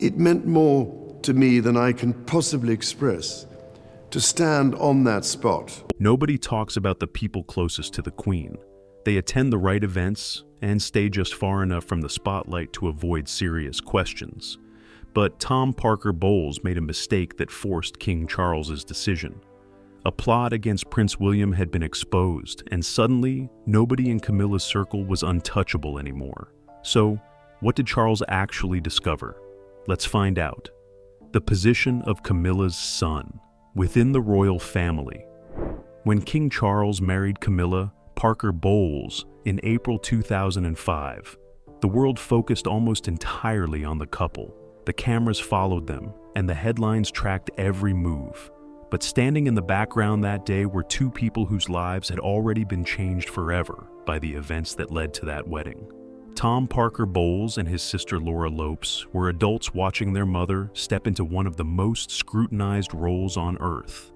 It meant more to me than I can possibly express to stand on that spot. Nobody talks about the people closest to the Queen. They attend the right events and stay just far enough from the spotlight to avoid serious questions. But Tom Parker Bowles made a mistake that forced King Charles's decision. A plot against Prince William had been exposed, and suddenly, nobody in Camilla's circle was untouchable anymore. So, what did Charles actually discover? Let's find out. The position of Camilla's son within the royal family. When King Charles married Camilla Parker Bowles in April 2005, the world focused almost entirely on the couple. The cameras followed them, and the headlines tracked every move. But standing in the background that day were two people whose lives had already been changed forever by the events that led to that wedding. Tom Parker Bowles and his sister Laura Lopes were adults watching their mother step into one of the most scrutinized roles on earth.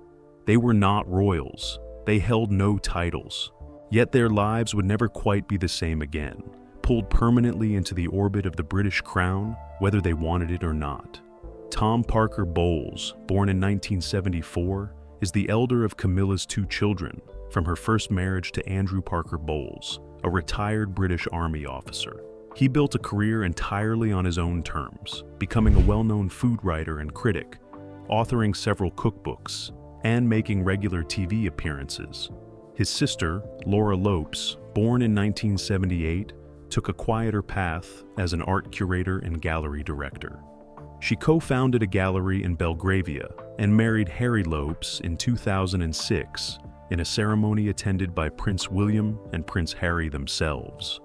They were not royals. They held no titles. Yet their lives would never quite be the same again, pulled permanently into the orbit of the British crown, whether they wanted it or not. Tom Parker Bowles, born in 1974, is the elder of Camilla's two children from her first marriage to Andrew Parker Bowles, a retired British Army officer. He built a career entirely on his own terms, becoming a well-known food writer and critic, authoring several cookbooks, and making regular TV appearances. His sister, Laura Lopes, born in 1978, took a quieter path as an art curator and gallery director. She co-founded a gallery in Belgravia and married Harry Lopes in 2006 in a ceremony attended by Prince William and Prince Harry themselves.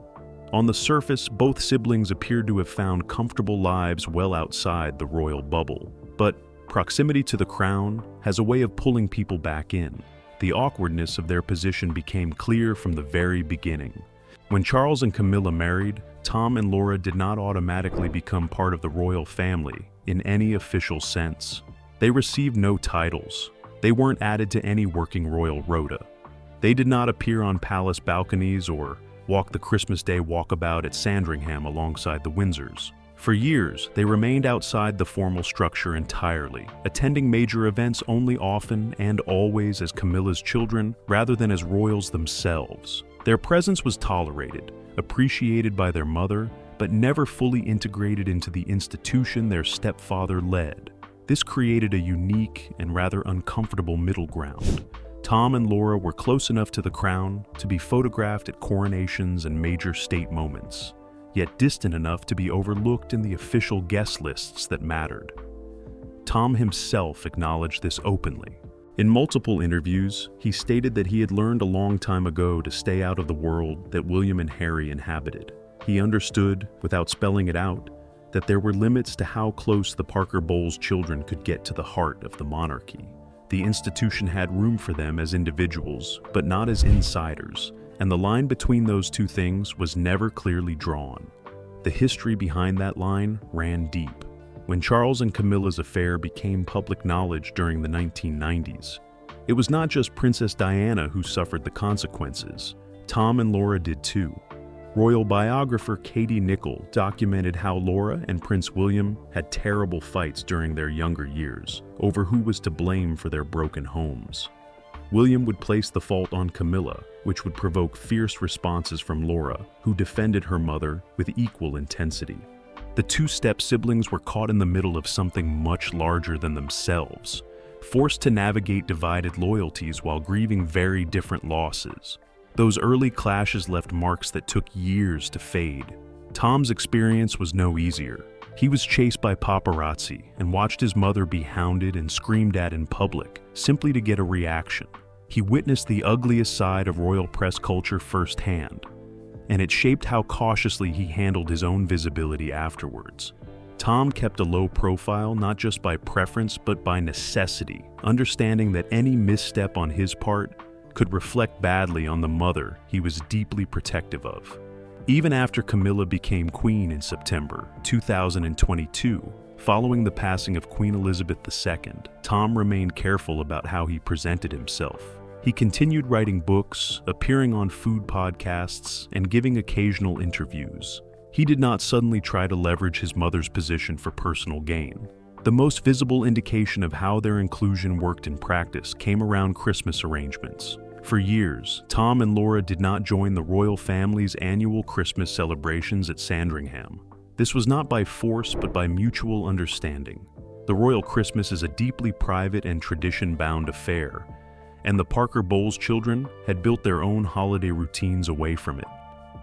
On the surface, both siblings appeared to have found comfortable lives well outside the royal bubble. But proximity to the crown has a way of pulling people back in. The awkwardness of their position became clear from the very beginning. When Charles and Camilla married, Tom and Laura did not automatically become part of the royal family in any official sense. They received no titles. They weren't added to any working royal rota. They did not appear on palace balconies or walk the Christmas Day walkabout at Sandringham alongside the Windsors. For years, they remained outside the formal structure entirely, attending major events only often and always as Camilla's children rather than as royals themselves. Their presence was tolerated, appreciated by their mother, but never fully integrated into the institution their stepfather led. This created a unique and rather uncomfortable middle ground. Tom and Laura were close enough to the crown to be photographed at coronations and major state moments, yet distant enough to be overlooked in the official guest lists that mattered. Tom himself acknowledged this openly. In multiple interviews, he stated that he had learned a long time ago to stay out of the world that William and Harry inhabited. He understood, without spelling it out, that there were limits to how close the Parker Bowles children could get to the heart of the monarchy. The institution had room for them as individuals, but not as insiders, and the line between those two things was never clearly drawn. The history behind that line ran deep. When Charles and Camilla's affair became public knowledge during the 1990s, it was not just Princess Diana who suffered the consequences. Tom and Laura did too. Royal biographer Katie Nicholl documented how Laura and Prince William had terrible fights during their younger years over who was to blame for their broken homes. William would place the fault on Camilla, which would provoke fierce responses from Laura, who defended her mother with equal intensity. The two step-siblings were caught in the middle of something much larger than themselves, forced to navigate divided loyalties while grieving very different losses. Those early clashes left marks that took years to fade. Tom's experience was no easier. He was chased by paparazzi and watched his mother be hounded and screamed at in public, simply to get a reaction. He witnessed the ugliest side of royal press culture firsthand, and it shaped how cautiously he handled his own visibility afterwards. Tom kept a low profile not just by preference but by necessity, understanding that any misstep on his part could reflect badly on the mother he was deeply protective of. Even after Camilla became queen in September 2022, following the passing of Queen Elizabeth II, Tom remained careful about how he presented himself. He continued writing books, appearing on food podcasts, and giving occasional interviews. He did not suddenly try to leverage his mother's position for personal gain. The most visible indication of how their inclusion worked in practice came around Christmas arrangements. For years, Tom and Laura did not join the royal family's annual Christmas celebrations at Sandringham. This was not by force, but by mutual understanding. The royal Christmas is a deeply private and tradition-bound affair, and the Parker Bowles children had built their own holiday routines away from it.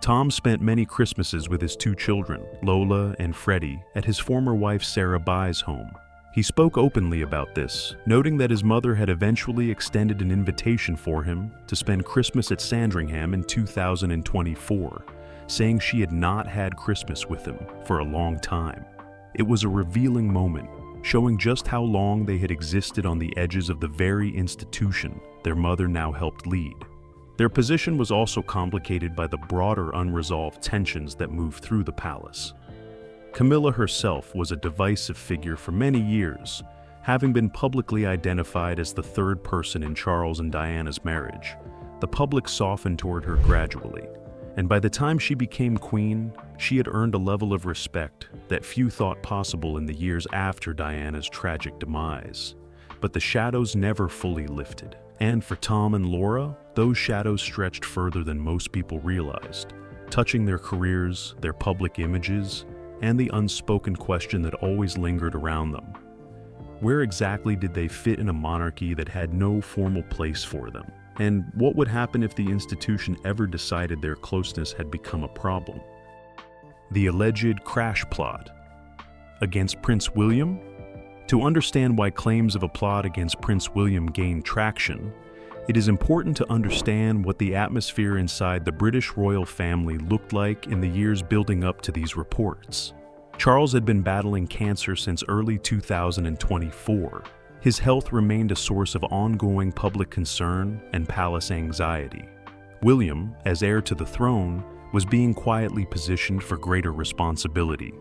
Tom spent many Christmases with his two children, Lola and Freddie, at his former wife Sarah Bye's home. He spoke openly about this, noting that his mother had eventually extended an invitation for him to spend Christmas at Sandringham in 2024, saying she had not had Christmas with him for a long time. It was a revealing moment, showing just how long they had existed on the edges of the very institution their mother now helped lead. Their position was also complicated by the broader unresolved tensions that moved through the palace. Camilla herself was a divisive figure for many years, having been publicly identified as the third person in Charles and Diana's marriage. The public softened toward her gradually, and by the time she became queen, she had earned a level of respect that few thought possible in the years after Diana's tragic demise. But the shadows never fully lifted. And for Tom and Laura, those shadows stretched further than most people realized, touching their careers, their public images, and the unspoken question that always lingered around them. Where exactly did they fit in a monarchy that had no formal place for them? And what would happen if the institution ever decided their closeness had become a problem? The alleged crash plot against Prince William? To understand why claims of a plot against Prince William gained traction, it is important to understand what the atmosphere inside the British royal family looked like in the years building up to these reports. Charles had been battling cancer since early 2024. His health remained a source of ongoing public concern and palace anxiety. William, as heir to the throne, was being quietly positioned for greater responsibility.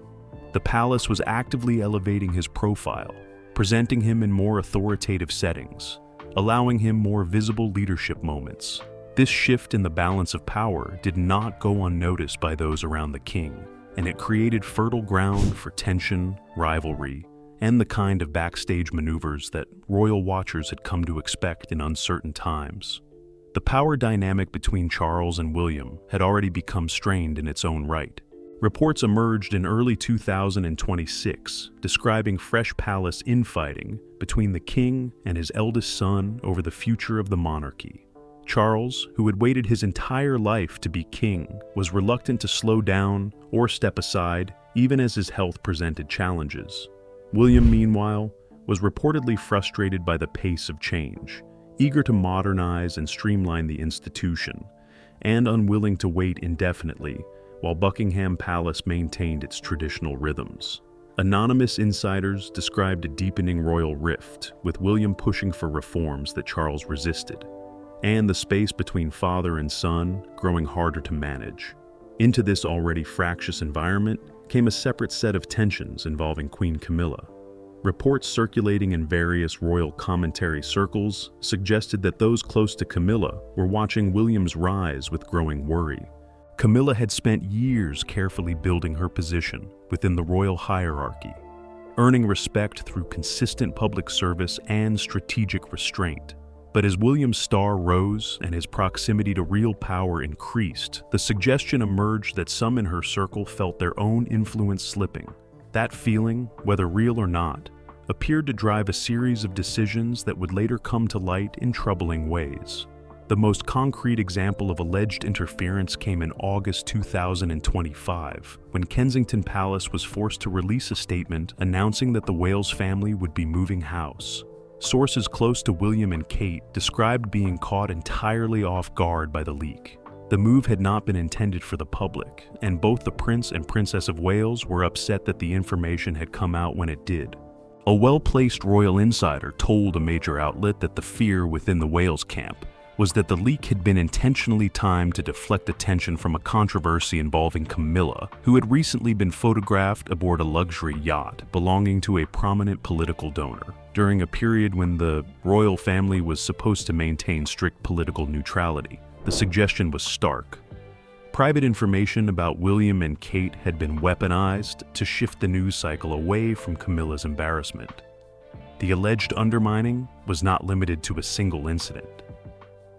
The palace was actively elevating his profile, presenting him in more authoritative settings, allowing him more visible leadership moments. This shift in the balance of power did not go unnoticed by those around the king, and it created fertile ground for tension, rivalry, and the kind of backstage maneuvers that royal watchers had come to expect in uncertain times. The power dynamic between Charles and William had already become strained in its own right. Reports emerged in early 2026 describing fresh palace infighting between the king and his eldest son over the future of the monarchy. Charles, who had waited his entire life to be king, was reluctant to slow down or step aside even as his health presented challenges. William, meanwhile, was reportedly frustrated by the pace of change, eager to modernize and streamline the institution, and unwilling to wait indefinitely while Buckingham Palace maintained its traditional rhythms. Anonymous insiders described a deepening royal rift, with William pushing for reforms that Charles resisted, and the space between father and son growing harder to manage. Into this already fractious environment came a separate set of tensions involving Queen Camilla. Reports circulating in various royal commentary circles suggested that those close to Camilla were watching William's rise with growing worry. Camilla had spent years carefully building her position within the royal hierarchy, earning respect through consistent public service and strategic restraint. But as William's star rose and his proximity to real power increased, the suggestion emerged that some in her circle felt their own influence slipping. That feeling, whether real or not, appeared to drive a series of decisions that would later come to light in troubling ways. The most concrete example of alleged interference came in August 2025, when Kensington Palace was forced to release a statement announcing that the Wales family would be moving house. Sources close to William and Kate described being caught entirely off guard by the leak. The move had not been intended for the public, and both the Prince and Princess of Wales were upset that the information had come out when it did. A well-placed royal insider told a major outlet that the fear within the Wales camp was that the leak had been intentionally timed to deflect attention from a controversy involving Camilla, who had recently been photographed aboard a luxury yacht belonging to a prominent political donor, during a period when the royal family was supposed to maintain strict political neutrality. The suggestion was stark. Private information about William and Kate had been weaponized to shift the news cycle away from Camilla's embarrassment. The alleged undermining was not limited to a single incident.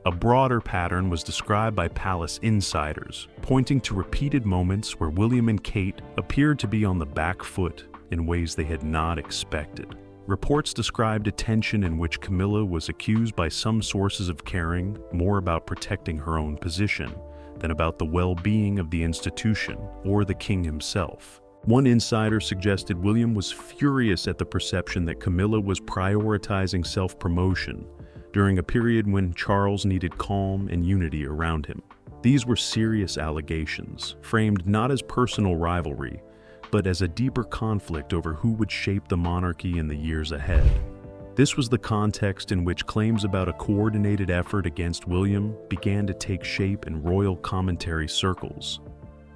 A broader pattern was described by palace insiders, pointing to repeated moments where William and Kate appeared to be on the back foot in ways they had not expected. Reports described a tension in which Camilla was accused by some sources of caring more about protecting her own position than about the well-being of the institution or the king himself. One insider suggested William was furious at the perception that Camilla was prioritizing self-promotion during a period when Charles needed calm and unity around him. These were serious allegations, framed not as personal rivalry, but as a deeper conflict over who would shape the monarchy in the years ahead. This was the context in which claims about a coordinated effort against William began to take shape in royal commentary circles.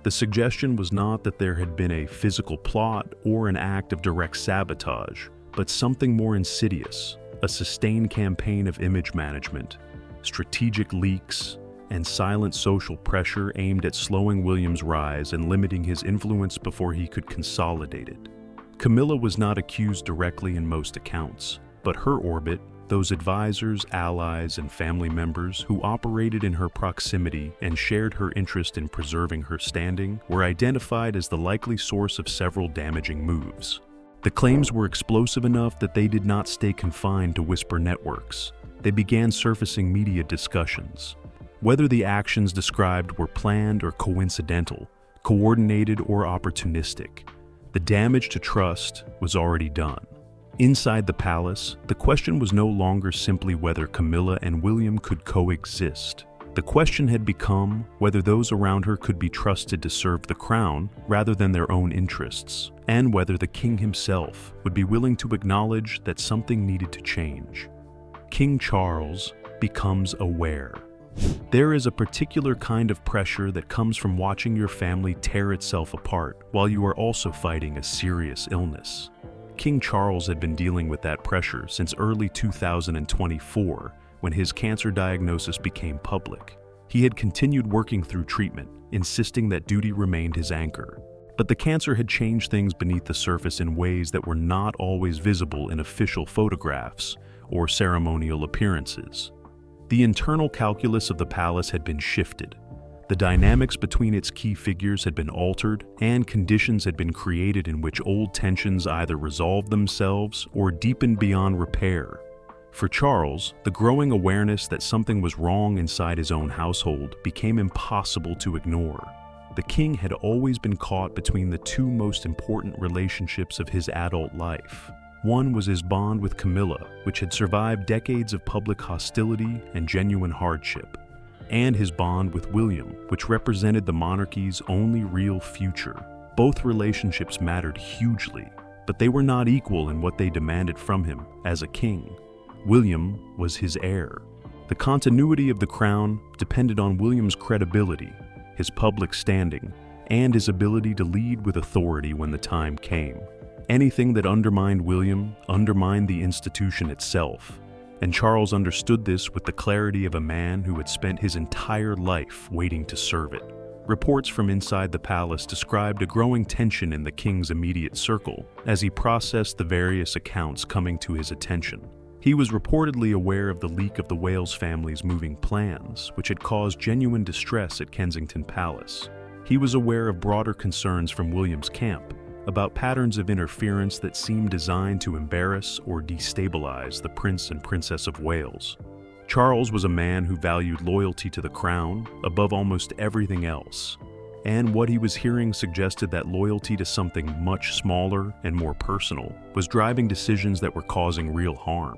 The suggestion was not that there had been a physical plot or an act of direct sabotage, but something more insidious, a sustained campaign of image management, strategic leaks, and silent social pressure aimed at slowing William's rise and limiting his influence before he could consolidate it. Camilla was not accused directly in most accounts, but her orbit, those advisors, allies, and family members who operated in her proximity and shared her interest in preserving her standing, were identified as the likely source of several damaging moves. The claims were explosive enough that they did not stay confined to whisper networks. They began surfacing media discussions. Whether the actions described were planned or coincidental, coordinated or opportunistic, the damage to trust was already done. Inside the palace, the question was no longer simply whether Camilla and William could coexist. The question had become whether those around her could be trusted to serve the crown rather than their own interests, and whether the king himself would be willing to acknowledge that something needed to change. King Charles becomes aware. There is a particular kind of pressure that comes from watching your family tear itself apart while you are also fighting a serious illness. King Charles had been dealing with that pressure since early 2024, when his cancer diagnosis became public. He had continued working through treatment, insisting that duty remained his anchor. But the cancer had changed things beneath the surface in ways that were not always visible in official photographs or ceremonial appearances. The internal calculus of the palace had been shifted. The dynamics between its key figures had been altered, and conditions had been created in which old tensions either resolved themselves or deepened beyond repair. For Charles, the growing awareness that something was wrong inside his own household became impossible to ignore. The king had always been caught between the two most important relationships of his adult life. One was his bond with Camilla, which had survived decades of public hostility and genuine hardship, and his bond with William, which represented the monarchy's only real future. Both relationships mattered hugely, but they were not equal in what they demanded from him as a king. William was his heir. The continuity of the crown depended on William's credibility, his public standing, and his ability to lead with authority when the time came. Anything that undermined William undermined the institution itself, and Charles understood this with the clarity of a man who had spent his entire life waiting to serve it. Reports from inside the palace described a growing tension in the king's immediate circle as he processed the various accounts coming to his attention. He was reportedly aware of the leak of the Wales family's moving plans, which had caused genuine distress at Kensington Palace. He was aware of broader concerns from William's camp about patterns of interference that seemed designed to embarrass or destabilize the Prince and Princess of Wales. Charles was a man who valued loyalty to the crown above almost everything else, and what he was hearing suggested that loyalty to something much smaller and more personal was driving decisions that were causing real harm.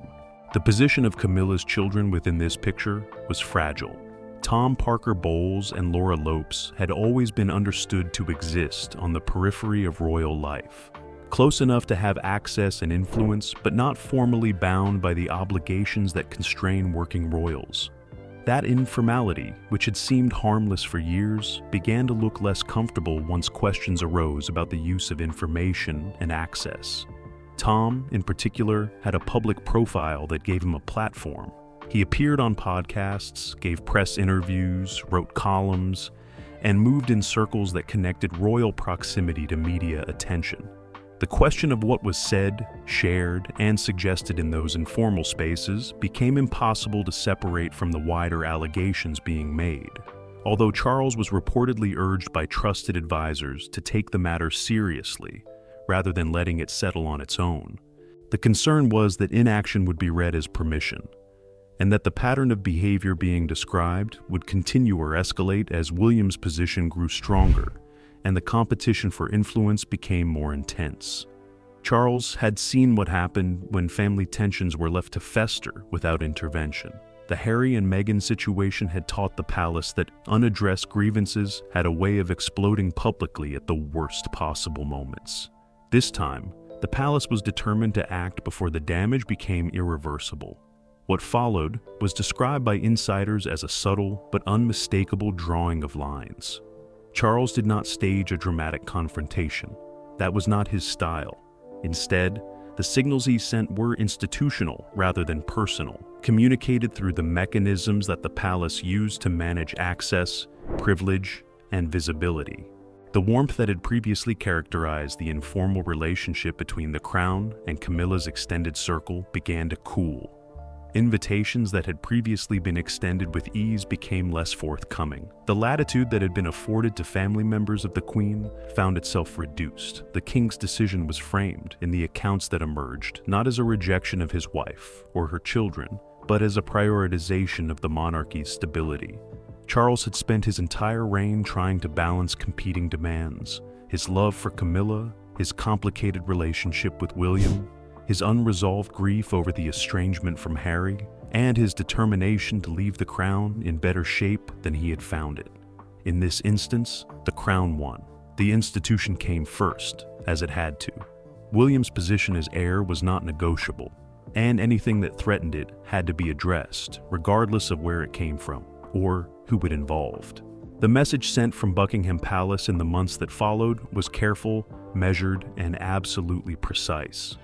The position of Camilla's children within this picture was fragile. Tom Parker Bowles and Laura Lopes had always been understood to exist on the periphery of royal life, close enough to have access and influence, but not formally bound by the obligations that constrain working royals. That informality, which had seemed harmless for years, began to look less comfortable once questions arose about the use of information and access. Tom, in particular, had a public profile that gave him a platform. He appeared on podcasts, gave press interviews, wrote columns, and moved in circles that connected royal proximity to media attention. The question of what was said, shared, and suggested in those informal spaces became impossible to separate from the wider allegations being made. Although Charles was reportedly urged by trusted advisors to take the matter seriously, rather than letting it settle on its own, the concern was that inaction would be read as permission, and that the pattern of behavior being described would continue or escalate as William's position grew stronger and the competition for influence became more intense. Charles had seen what happened when family tensions were left to fester without intervention. The Harry and Meghan situation had taught the palace that unaddressed grievances had a way of exploding publicly at the worst possible moments. This time, the palace was determined to act before the damage became irreversible. What followed was described by insiders as a subtle but unmistakable drawing of lines. Charles did not stage a dramatic confrontation. That was not his style. Instead, the signals he sent were institutional rather than personal, communicated through the mechanisms that the palace used to manage access, privilege, and visibility. The warmth that had previously characterized the informal relationship between the crown and Camilla's extended circle began to cool. Invitations that had previously been extended with ease became less forthcoming. The latitude that had been afforded to family members of the Queen found itself reduced. The King's decision was framed in the accounts that emerged, not as a rejection of his wife or her children, but as a prioritization of the monarchy's stability. Charles had spent his entire reign trying to balance competing demands: his love for Camilla, his complicated relationship with William, his unresolved grief over the estrangement from Harry, and his determination to leave the crown in better shape than he had found it. In this instance, the crown won. The institution came first, as it had to. William's position as heir was not negotiable, and anything that threatened it had to be addressed, regardless of where it came from or who it involved. The message sent from Buckingham Palace in the months that followed was careful, measured, and absolutely precise.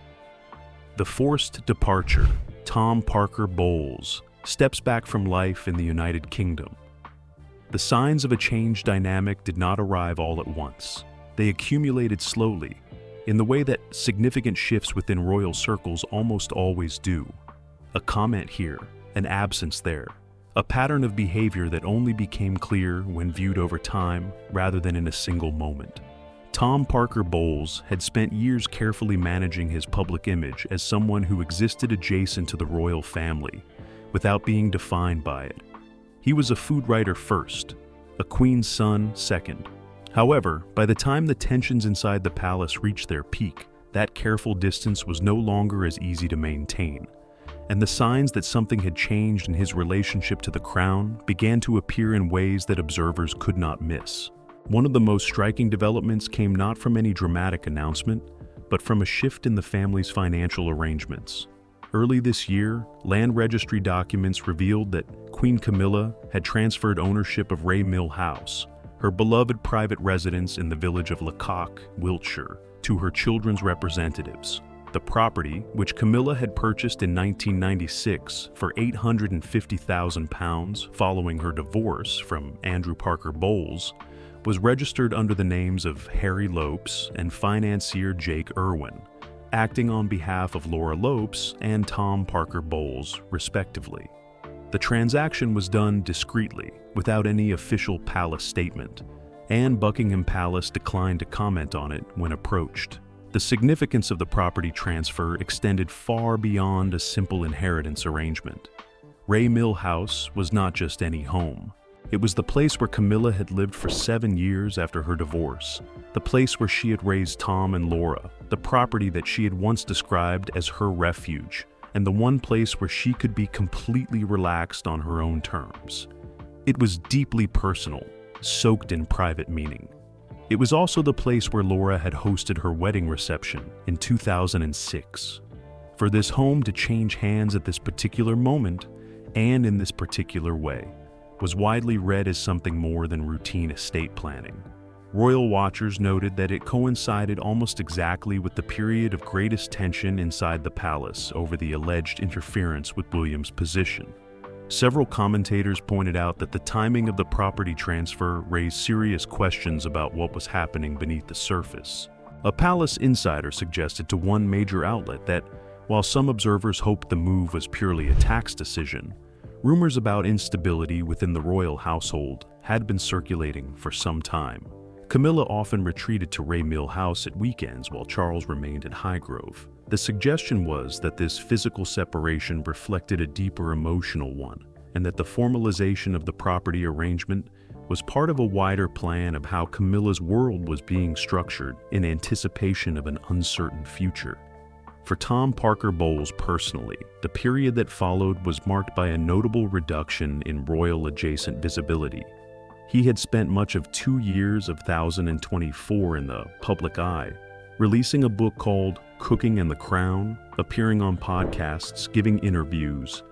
The forced departure, Tom Parker Bowles, steps back from life in the United Kingdom. The signs of a changed dynamic did not arrive all at once. They accumulated slowly, in the way that significant shifts within royal circles almost always do. A comment here, an absence there, a pattern of behavior that only became clear when viewed over time rather than in a single moment. Tom Parker Bowles had spent years carefully managing his public image as someone who existed adjacent to the royal family, without being defined by it. He was a food writer first, a queen's son second. However, by the time the tensions inside the palace reached their peak, that careful distance was no longer as easy to maintain, and the signs that something had changed in his relationship to the crown began to appear in ways that observers could not miss. One of the most striking developments came not from any dramatic announcement, but from a shift in the family's financial arrangements. Early this year, land registry documents revealed that Queen Camilla had transferred ownership of Ray Mill House, her beloved private residence in the village of Lecoq, Wiltshire, to her children's representatives. The property, which Camilla had purchased in 1996 for £850,000 following her divorce from Andrew Parker Bowles, was registered under the names of Harry Lopes and financier Jake Irwin, acting on behalf of Laura Lopes and Tom Parker Bowles, respectively. The transaction was done discreetly, without any official palace statement, and Buckingham Palace declined to comment on it when approached. The significance of the property transfer extended far beyond a simple inheritance arrangement. Ray Mill House was not just any home. It was the place where Camilla had lived for 7 years after her divorce, the place where she had raised Tom and Laura, the property that she had once described as her refuge, and the one place where she could be completely relaxed on her own terms. It was deeply personal, soaked in private meaning. It was also the place where Laura had hosted her wedding reception in 2006. For this home to change hands at this particular moment, and in this particular way, was widely read as something more than routine estate planning. Royal watchers noted that it coincided almost exactly with the period of greatest tension inside the palace over the alleged interference with William's position. Several commentators pointed out that the timing of the property transfer raised serious questions about what was happening beneath the surface. A palace insider suggested to one major outlet that, while some observers hoped the move was purely a tax decision, rumors about instability within the royal household had been circulating for some time. Camilla often retreated to Ray Mill House at weekends while Charles remained at Highgrove. The suggestion was that this physical separation reflected a deeper emotional one, and that the formalization of the property arrangement was part of a wider plan of how Camilla's world was being structured in anticipation of an uncertain future. For Tom Parker Bowles personally, the period that followed was marked by a notable reduction in royal-adjacent visibility. He had spent much of 2 years of 2024 in the public eye, releasing a book called Cooking and the Crown, appearing on podcasts, giving interviews,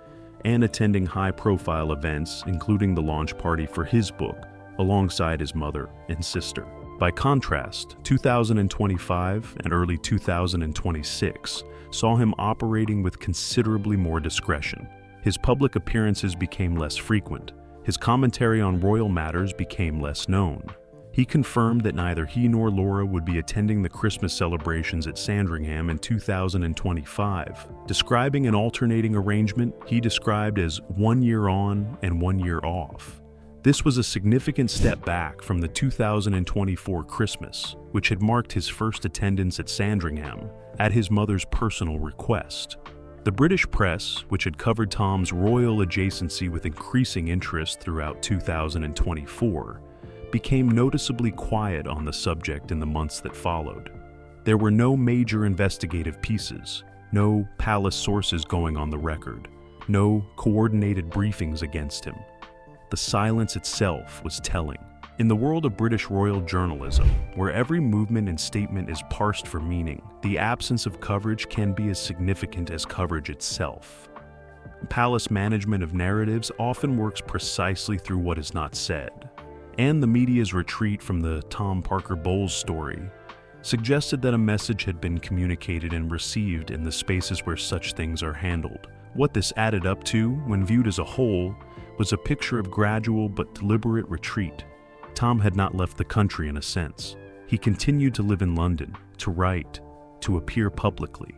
and attending high-profile events, including the launch party for his book, alongside his mother and sister. By contrast, 2025 and early 2026 saw him operating with considerably more discretion. His public appearances became less frequent. His commentary on royal matters became less known. He confirmed that neither he nor Laura would be attending the Christmas celebrations at Sandringham in 2025, describing an alternating arrangement he described as 1 year on and 1 year off. This was a significant step back from the 2024 Christmas, which had marked his first attendance at Sandringham at his mother's personal request. The British press, which had covered Tom's royal adjacency with increasing interest throughout 2024, became noticeably quiet on the subject in the months that followed. There were no major investigative pieces, no palace sources going on the record, no coordinated briefings against him. The silence itself was telling. In the world of British royal journalism, where every movement and statement is parsed for meaning, the absence of coverage can be as significant as coverage itself. Palace management of narratives often works precisely through what is not said, and the media's retreat from the Tom Parker Bowles story suggested that a message had been communicated and received in the spaces where such things are handled. What this added up to, when viewed as a whole, was a picture of gradual but deliberate retreat. Tom had not left the country in a sense. He continued to live in London, to write, to appear publicly.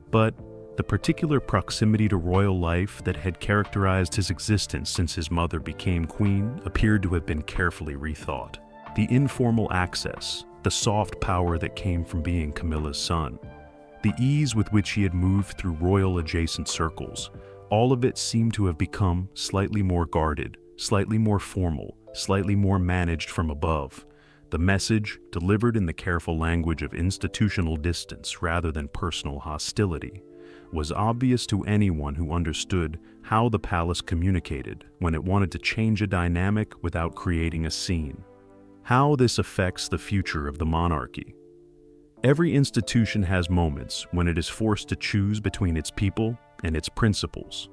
But the particular proximity to royal life that had characterized his existence since his mother became queen appeared to have been carefully rethought. The informal access, the soft power that came from being Camilla's son, the ease with which he had moved through royal-adjacent circles, all of it seemed to have become slightly more guarded, slightly more formal, slightly more managed from above. The message, delivered in the careful language of institutional distance rather than personal hostility, was obvious to anyone who understood how the palace communicated when it wanted to change a dynamic without creating a scene. How this affects the future of the monarchy. Every institution has moments when it is forced to choose between its people and its principles.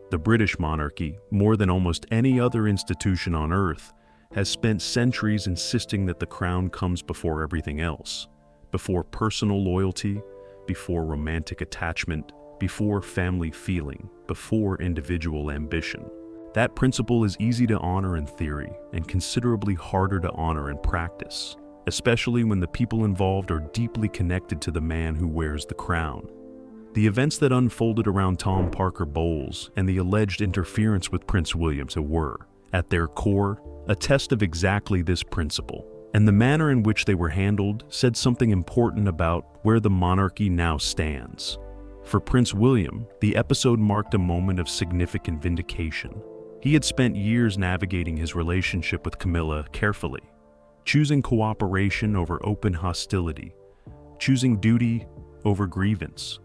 The British monarchy, more than almost any other institution on earth, has spent centuries insisting that the crown comes before everything else, before personal loyalty, before romantic attachment, before family feeling, before individual ambition. That principle is easy to honor in theory and considerably harder to honor in practice, especially when the people involved are deeply connected to the man who wears the crown. The events that unfolded around Tom Parker Bowles and the alleged interference with Prince William were, at their core, a test of exactly this principle, and the manner in which they were handled said something important about where the monarchy now stands. For Prince William, the episode marked a moment of significant vindication. He had spent years navigating his relationship with Camilla carefully, choosing cooperation over open hostility, choosing duty over grievance.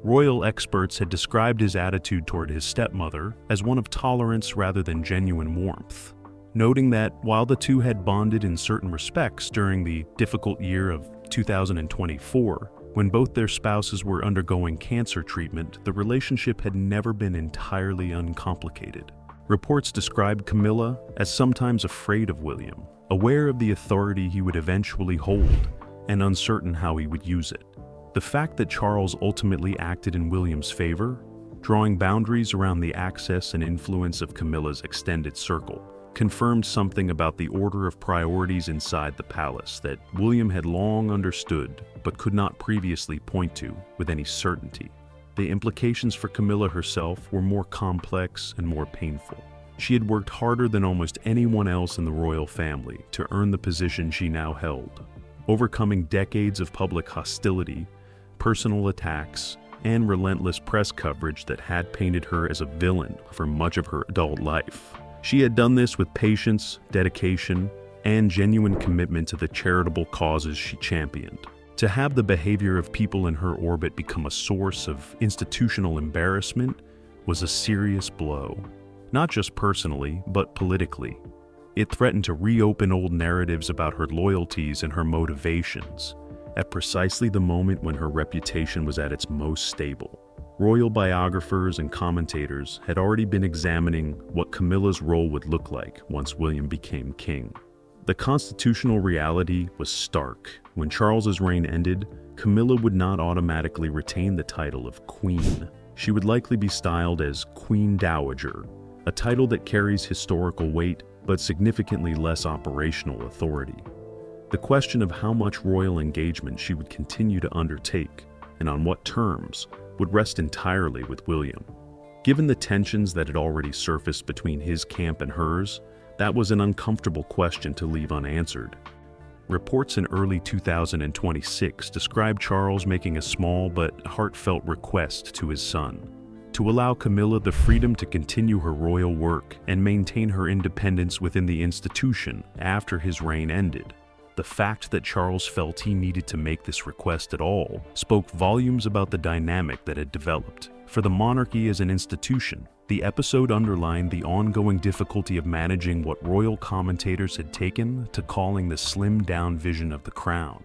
Royal experts had described his attitude toward his stepmother as one of tolerance rather than genuine warmth, noting that while the two had bonded in certain respects during the difficult year of 2024, when both their spouses were undergoing cancer treatment, the relationship had never been entirely uncomplicated. Reports described Camilla as sometimes afraid of William, aware of the authority he would eventually hold, and uncertain how he would use it. The fact that Charles ultimately acted in William's favor, drawing boundaries around the access and influence of Camilla's extended circle, confirmed something about the order of priorities inside the palace that William had long understood but could not previously point to with any certainty. The implications for Camilla herself were more complex and more painful. She had worked harder than almost anyone else in the royal family to earn the position she now held, overcoming decades of public hostility, personal attacks, and relentless press coverage that had painted her as a villain for much of her adult life. She had done this with patience, dedication, and genuine commitment to the charitable causes she championed. To have the behavior of people in her orbit become a source of institutional embarrassment was a serious blow, not just personally, but politically. It threatened to reopen old narratives about her loyalties and her motivations, at precisely the moment when her reputation was at its most stable. Royal biographers and commentators had already been examining what Camilla's role would look like once William became king. The constitutional reality was stark. When Charles's reign ended, Camilla would not automatically retain the title of queen. She would likely be styled as Queen Dowager, a title that carries historical weight but significantly less operational authority. The question of how much royal engagement she would continue to undertake, and on what terms, would rest entirely with William. Given the tensions that had already surfaced between his camp and hers, that was an uncomfortable question to leave unanswered. Reports in early 2026 described Charles making a small but heartfelt request to his son, to allow Camilla the freedom to continue her royal work and maintain her independence within the institution after his reign ended. The fact that Charles felt he needed to make this request at all spoke volumes about the dynamic that had developed. For the monarchy as an institution, the episode underlined the ongoing difficulty of managing what royal commentators had taken to calling the slimmed-down vision of the crown.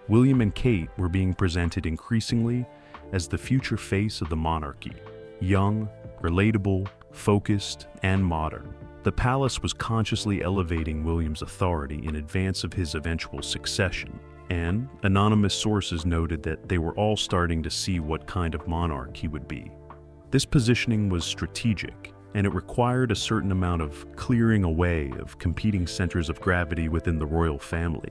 William and Kate were being presented increasingly as the future face of the monarchy, young, relatable, focused, and modern. The palace was consciously elevating William's authority in advance of his eventual succession, and anonymous sources noted that they were all starting to see what kind of monarch he would be. This positioning was strategic, and it required a certain amount of clearing away of competing centers of gravity within the royal family.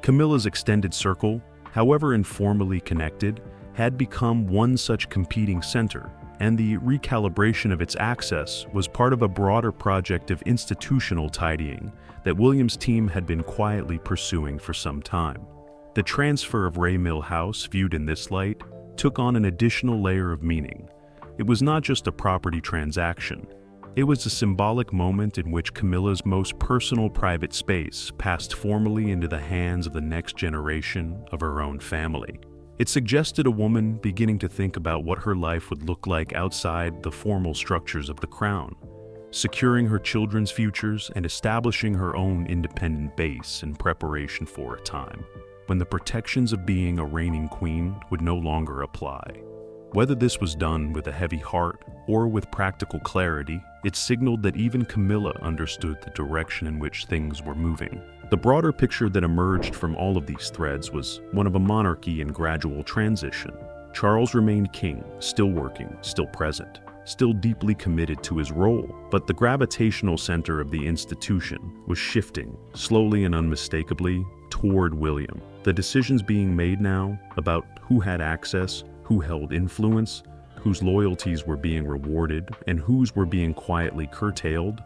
Camilla's extended circle, however informally connected, had become one such competing center, and the recalibration of its access was part of a broader project of institutional tidying that William's team had been quietly pursuing for some time. The transfer of Raymill House, viewed in this light, took on an additional layer of meaning. It was not just a property transaction. It was a symbolic moment in which Camilla's most personal private space passed formally into the hands of the next generation of her own family. It suggested a woman beginning to think about what her life would look like outside the formal structures of the crown, securing her children's futures and establishing her own independent base in preparation for a time when the protections of being a reigning queen would no longer apply. Whether this was done with a heavy heart or with practical clarity, it signaled that even Camilla understood the direction in which things were moving. The broader picture that emerged from all of these threads was one of a monarchy in gradual transition. Charles remained king, still working, still present, still deeply committed to his role, but the gravitational center of the institution was shifting, slowly and unmistakably, toward William. The decisions being made now about who had access, who held influence, whose loyalties were being rewarded, and whose were being quietly curtailed,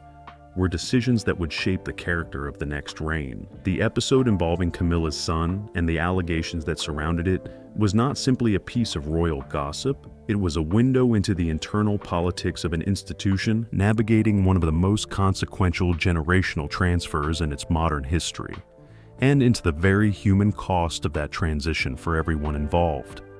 were decisions that would shape the character of the next reign. The episode involving Camilla's son and the allegations that surrounded it was not simply a piece of royal gossip, it was a window into the internal politics of an institution navigating one of the most consequential generational transfers in its modern history, and into the very human cost of that transition for everyone involved.